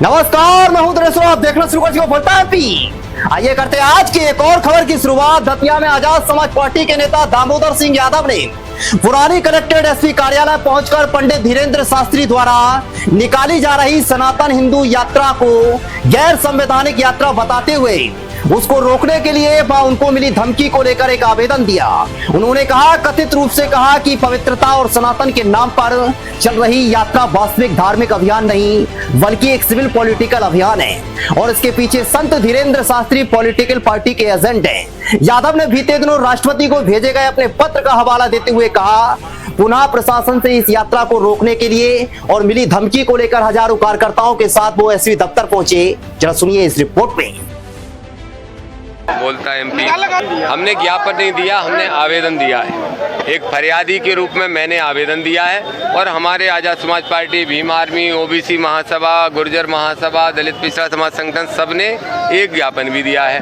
नमस्कार, मैं हूं दरअसल आप देखना शुरू कर बोलता है पी। आइए करते हैं आज की एक और खबर की शुरुआत। दतिया में आजाद समाज पार्टी के नेता दामोदर सिंह यादव ने पुरानी कलेक्टेड एसपी कार्यालय पहुंचकर पंडित धीरेन्द्र शास्त्री द्वारा निकाली जा रही सनातन हिंदू यात्रा को गैर संवैधानिक यात्रा बताते हुए उसको रोकने के लिए उनको मिली धमकी को लेकर एक आवेदन दिया। उन्होंने कहा, कथित रूप से कहा कि पवित्रता और सनातन के नाम पर चल रही यात्रा वास्तविक धार्मिक अभियान नहीं बल्कि एक सिविल पॉलिटिकल अभियान है और इसके पीछे संत धीरेन्द्र शास्त्री पॉलिटिकल पार्टी के एजेंट हैं। यादव ने बीते दिनों राष्ट्रपति को भेजे गए अपने पत्र का हवाला देते हुए कहा, पुनः प्रशासन से इस यात्रा को रोकने के लिए और मिली धमकी को लेकर हजारों कार्यकर्ताओं के साथ वो एसपी दफ्तर पहुंचे। जरा सुनिए इस रिपोर्ट में। बोलता एमपी, हमने ज्ञापन नहीं दिया, हमने आवेदन दिया है। एक फरियादी के रूप में मैंने आवेदन दिया है और हमारे Azad Samaj party, Bhim army, OBC महासभा, गुर्जर महासभा, दलित पिछड़ा समाज संगठन सब ने एक ज्ञापन भी दिया है।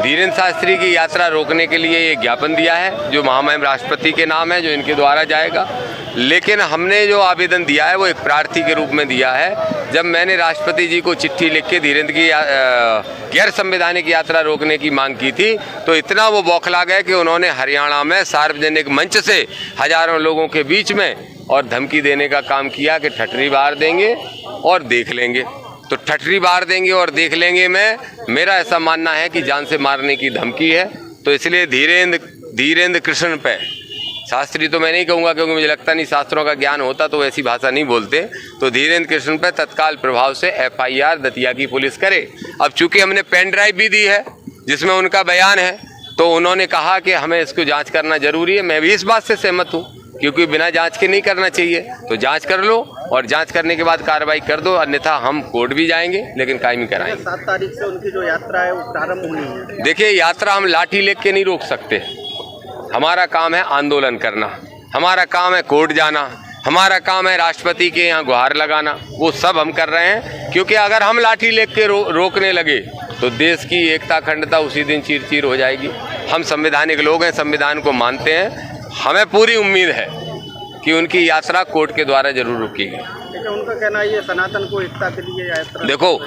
धीरेन्द्र शास्त्री की यात्रा रोकने के लिए एक ज्ञापन दिया है जो महामहिम राष्ट्रपति के नाम है, जो इनके द्वारा जाएगा। लेकिन हमने जो आवेदन दिया है वो एक प्रार्थी के रूप में दिया है। जब मैंने राष्ट्रपति जी को चिट्ठी लिख के धीरेन्द्र की गैर संवैधानिक यात्रा रोकने की मांग की थी तो इतना वो बौखला गए कि उन्होंने हरियाणा में सार्वजनिक मंच से हजारों लोगों के बीच में और धमकी देने का काम किया कि ठठरी बार देंगे और देख लेंगे। तो ठठरी बार देंगे और देख लेंगे में मेरा ऐसा मानना है कि जान से मारने की धमकी है। तो इसलिए धीरेन्द्र कृष्ण पे, शास्त्री तो मैं नहीं कहूँगा क्योंकि मुझे लगता नहीं शास्त्रों का ज्ञान होता तो ऐसी भाषा नहीं बोलते। तो धीरेन्द्र कृष्ण पे तत्काल प्रभाव से एफआईआर दतिया की पुलिस करे। अब चूंकि हमने पेन ड्राइव भी दी है जिसमें उनका बयान है तो उन्होंने कहा कि हमें इसको जांच करना जरूरी है। मैं भी इस बात से सहमत हूँ क्योंकि बिना जांच के नहीं करना चाहिए। तो जांच कर लो और जांच करने के बाद कार्रवाई कर दो, अन्यथा हम कोर्ट भी जाएंगे लेकिन कायमी कराएंगे। 7 तारीख से उनकी जो यात्रा है वो प्रारंभ होनी है। देखिए, यात्रा हम लाठी लेके नहीं रोक सकते। हमारा काम है आंदोलन करना, हमारा काम है कोर्ट जाना, हमारा काम है राष्ट्रपति के यहाँ गुहार लगाना। वो सब हम कर रहे हैं क्योंकि अगर हम लाठी लेके रोकने लगे तो देश की एकता अखंडता उसी दिन चीर चीर हो जाएगी। हम संवैधानिक लोग हैं, संविधान को मानते हैं। हमें पूरी उम्मीद है कि उनकी यात्रा कोर्ट के द्वारा जरूर रुकेगी। लेकिन उनका कहना है ये सनातन को एकता के लिए यात्रा। देखो,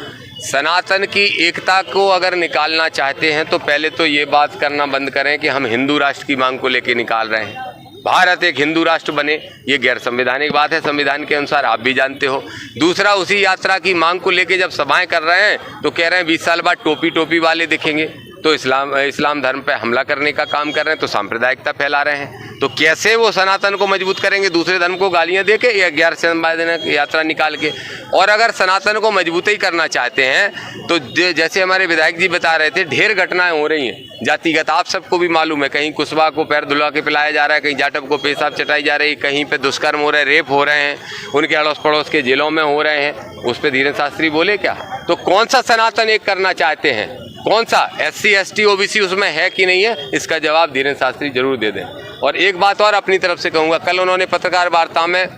सनातन की एकता को अगर निकालना चाहते हैं तो पहले तो ये बात करना बंद करें कि हम हिंदू राष्ट्र की मांग को लेकर निकाल रहे हैं। भारत एक हिंदू राष्ट्र बने, ये गैर संवैधानिक बात है, संविधान के अनुसार आप भी जानते हो। दूसरा, उसी यात्रा की मांग को लेकर जब सभाएं कर रहे हैं तो कह रहे हैं 20 साल बाद टोपी वाले दिखेंगे तो इस्लाम धर्म पे हमला करने का काम कर रहे हैं, तो सांप्रदायिकता फैला रहे हैं। तो कैसे वो सनातन को मजबूत करेंगे दूसरे धर्म को गालियां देके या गैर संवैधानिक यात्रा निकाल के? और अगर सनातन को मजबूत ही करना चाहते हैं तो जैसे हमारे विधायक जी बता रहे थे, ढेर घटनाएं हो रही हैं जातिगत, आप सबको भी मालूम है। कहीं कुशवा को पैर धुला के पिलाया जा रहा है, कहीं जाटव को पेशाब चटाई जा रही है, कहीं पे दुष्कर्म हो रहे हैं, रेप हो रहे हैं, उनके अड़ोस पड़ोस के जेलों में हो रहे हैं। उस पर धीरेन्द्र शास्त्री बोले क्या? तो कौन सा सनातन एक करना चाहते हैं? कौन सा SC ST OBC उसमें है कि नहीं है? इसका जवाब धीरेन्द्र शास्त्री जरूर दे दें। और एक बात और अपनी तरफ से कहूँगा, कल उन्होंने पत्रकार वार्ता में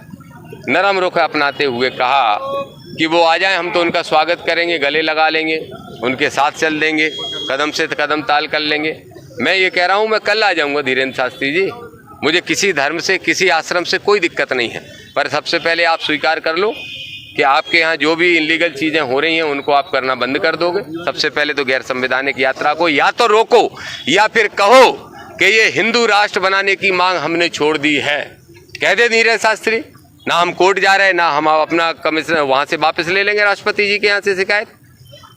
नरम रुख अपनाते हुए कहा कि वो आ जाए, हम तो उनका स्वागत करेंगे, गले लगा लेंगे, उनके साथ चल देंगे, कदम से कदम ताल कर लेंगे। मैं ये कह रहा हूँ, मैं कल आ जाऊँगा धीरेन्द्र शास्त्री जी, मुझे किसी धर्म से किसी आश्रम से कोई दिक्कत नहीं है। पर सबसे पहले आप स्वीकार कर लो कि आपके यहाँ जो भी इलीगल चीज़ें हो रही हैं उनको आप करना बंद कर दोगे। सबसे पहले तो गैर संवैधानिक यात्रा को या तो रोको या फिर कहो कि ये हिंदू राष्ट्र बनाने की मांग हमने छोड़ दी है। कह दे धीरेन्द्र शास्त्री, ना हम कोर्ट जा रहे हैं, ना हम अपना कमिश्नर वहाँ से वापस ले लेंगे राष्ट्रपति जी के यहाँ से शिकायत।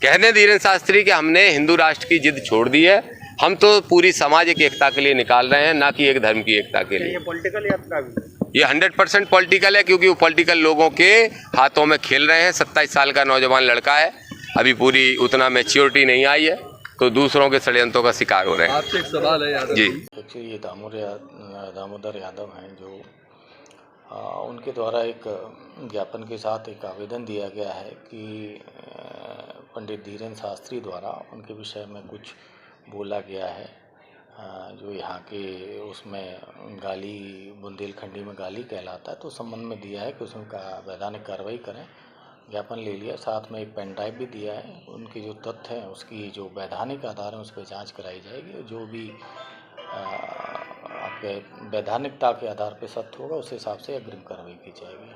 कह दें धीरेन्द्र शास्त्री कि हमने हिंदू राष्ट्र की जिद छोड़ दी है, हम तो पूरी सामाजिक एकता के लिए निकाल रहे हैं, ना कि एक धर्म की एकता के लिए। ये पॉलिटिकल यात्रा भी, ये 100% पॉलिटिकल है क्योंकि वो पॉलिटिकल लोगों के हाथों में खेल रहे हैं। 27 साल का नौजवान लड़का है, अभी पूरी उतना मैच्योरिटी नहीं आई है, तो दूसरों के षड्यंत्रों का शिकार हो रहे हैं। आपसे एक सवाल है यादव जी। देखिए, ये दामोदर यादव हैं जो उनके द्वारा एक ज्ञापन के साथ एक आवेदन दिया गया है कि पंडित धीरेन्द्र शास्त्री द्वारा उनके विषय में कुछ बोला गया है जो यहाँ के उसमें गाली, बुंदेलखंडी में गाली कहलाता है, तो संबंध में दिया है कि उसमें वैधानिक कार्रवाई करें। ज्ञापन ले लिया, साथ में एक पेन ड्राइव भी दिया है। उनके जो तथ्य हैं उसकी जो वैधानिक आधार है उस पर जांच कराई जाएगी। जो भी आपके वैधानिकता के आधार पर सत्य होगा उस हिसाब से अग्रिम कार्रवाई की जाएगी।